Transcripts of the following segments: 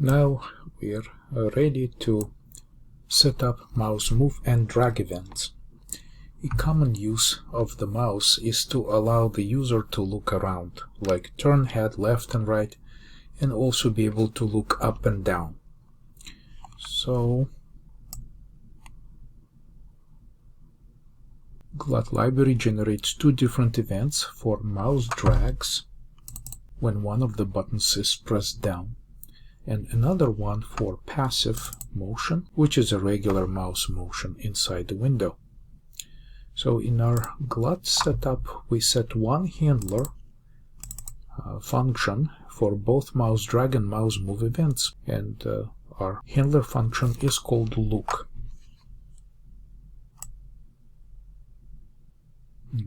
Now we're ready to set up mouse move and drag events. A common use of the mouse is to allow the user to look around, like turn head left and right, and also be able to look up and down. So GLUT library generates two different events for mouse drags when one of the buttons is pressed down, and another one for passive motion, which is a regular mouse motion inside the window. So in our GLUT setup, we set one handler function for both mouse drag and mouse move events, and our handler function is called look.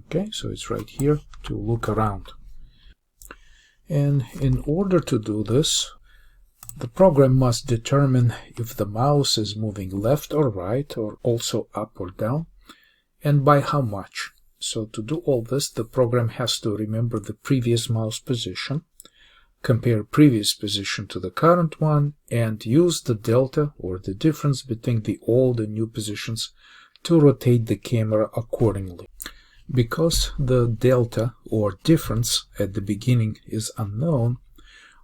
Okay, so it's right here to look around. And in order to do this, the program must determine if the mouse is moving left or right, or also up or down, and by how much. So to do all this, the program has to remember the previous mouse position, compare previous position to the current one, and use the delta, or the difference between the old and new positions, to rotate the camera accordingly. Because the delta, or difference, at the beginning is unknown,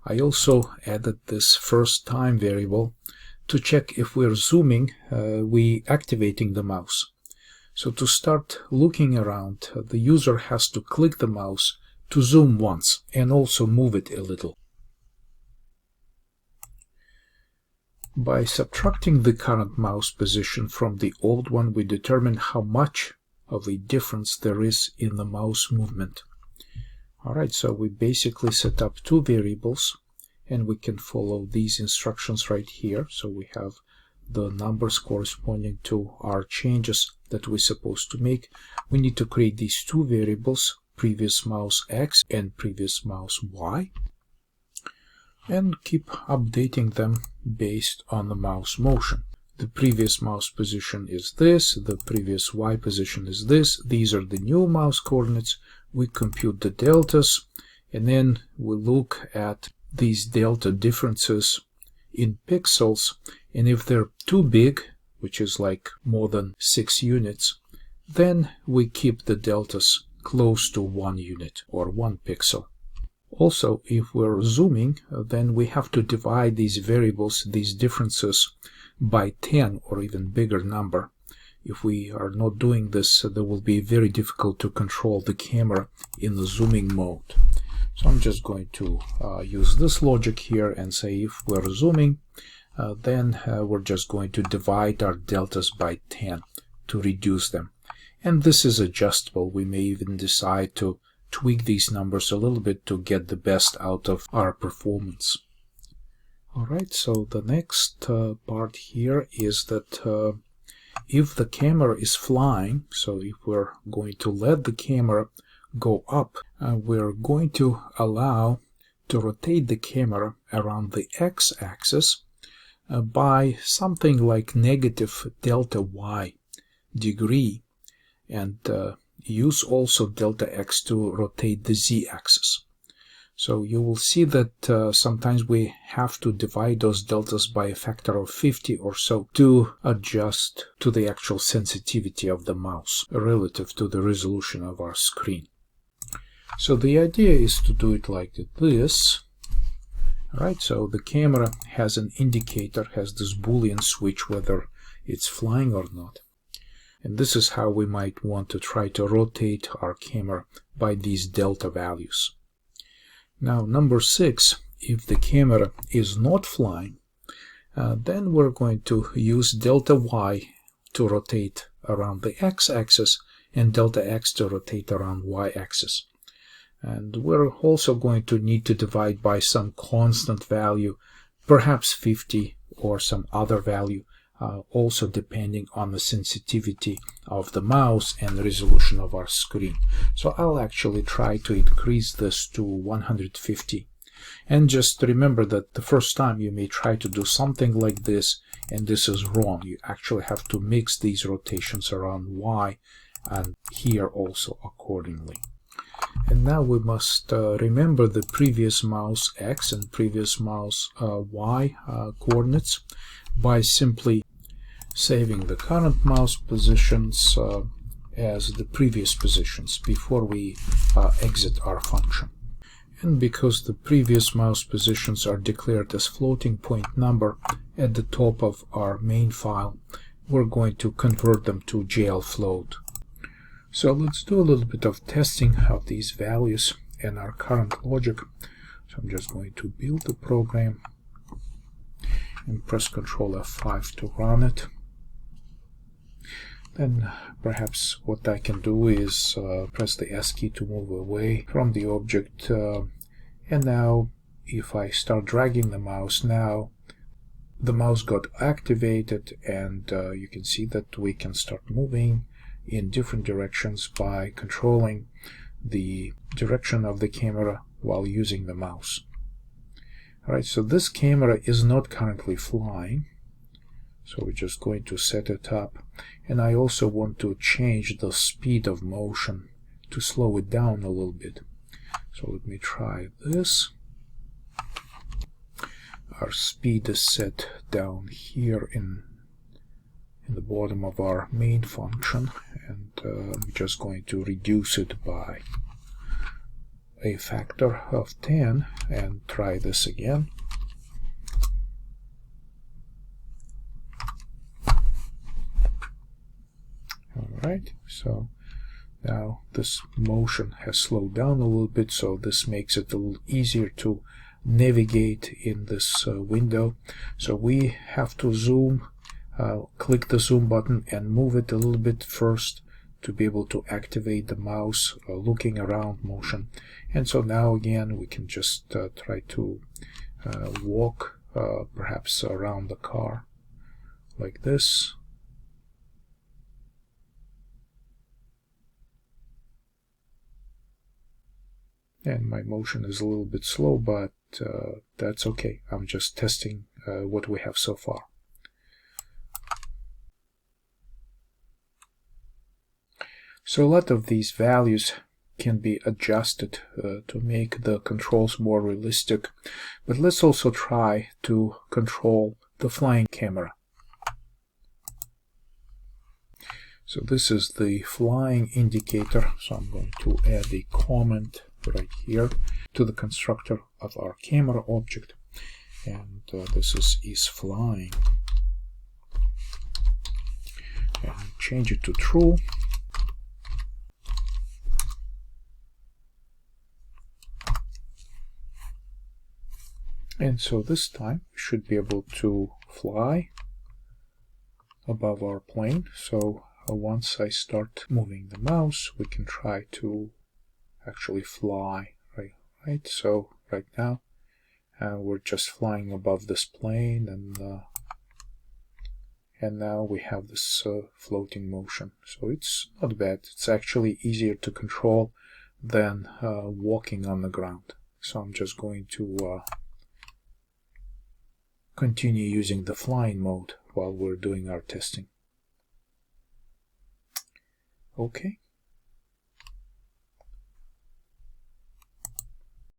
I also added this first time variable to check if we're zooming, we activating the mouse. So to start looking around, the user has to click the mouse to zoom once and also move it a little. By subtracting the current mouse position from the old one, we determine how much of a difference there is in the mouse movement. Alright, so we basically set up two variables, and we can follow these instructions right here. So we have the numbers corresponding to our changes that we're supposed to make. We need to create these two variables, previous mouse X and previous mouse Y, and keep updating them based on the mouse motion. The previous mouse position is this, the previous Y position is this, these are the new mouse coordinates. We compute the deltas, and then we look at these delta differences in pixels, and if they're too big, which is like more than 6 units, then we keep the deltas close to 1 unit or 1 pixel. Also, if we're zooming, then we have to divide these variables, these differences, by 10 or even bigger number. If we are not doing this, it will be very difficult to control the camera in the zooming mode. So I'm just going to use this logic here and say if we're zooming, then we're just going to divide our deltas by 10 to reduce them. And this is adjustable. We may even decide to tweak these numbers a little bit to get the best out of our performance. Alright, so the next part here is that if the camera is flying, so if we're going to let the camera go up, we're going to allow to rotate the camera around the x-axis by something like negative delta y degree, and use also delta x to rotate the z-axis. So you will see that sometimes we have to divide those deltas by a factor of 50 or so to adjust to the actual sensitivity of the mouse relative to the resolution of our screen. So the idea is to do it like this. Alright, so the camera has an indicator, has this Boolean switch whether it's flying or not. And this is how we might want to try to rotate our camera by these delta values. Now, number 6, if the camera is not flying, then we're going to use delta y to rotate around the x-axis and delta x to rotate around y-axis. And we're also going to need to divide by some constant value, perhaps 50 or some other value, also depending on the sensitivity of the mouse and the resolution of our screen. So I'll actually try to increase this to 150. And just remember that the first time you may try to do something like this, and this is wrong. You actually have to mix these rotations around Y and here also accordingly. And now we must remember the previous mouse X and previous mouse Y coordinates by simply saving the current mouse positions as the previous positions before we exit our function. And because the previous mouse positions are declared as floating point number at the top of our main file, we're going to convert them to GL float. So let's do a little bit of testing of these values and our current logic. So I'm just going to build the program and press Ctrl F5 to run it. Then perhaps what I can do is press the S key to move away from the object, and now if I start dragging the mouse, now the mouse got activated, and you can see that we can start moving in different directions by controlling the direction of the camera while using the mouse. Alright, so this camera is not currently flying, so we're just going to set it up. And I also want to change the speed of motion to slow it down a little bit. So let me try this. Our speed is set down here in the bottom of our main function, and I'm just going to reduce it by a factor of 10 and try this again. Alright, so now this motion has slowed down a little bit, so this makes it a little easier to navigate in this window. So we have to zoom, click the zoom button and move it a little bit first to be able to activate the mouse looking around motion. And so now again we can just try to walk perhaps around the car like this. And my motion is a little bit slow, but that's okay. I'm just testing what we have so far. So a lot of these values can be adjusted to make the controls more realistic, but let's also try to control the flying camera. So this is the flying indicator, so I'm going to add a comment right here to the constructor of our camera object, and this is flying, and change it to true. And so this time we should be able to fly above our plane. So once I start moving the mouse, we can try to actually fly, right? So right now we're just flying above this plane, and now we have this floating motion. So it's not bad. It's actually easier to control than walking on the ground. So I'm just going to continue using the flying mode while we're doing our testing. Okay.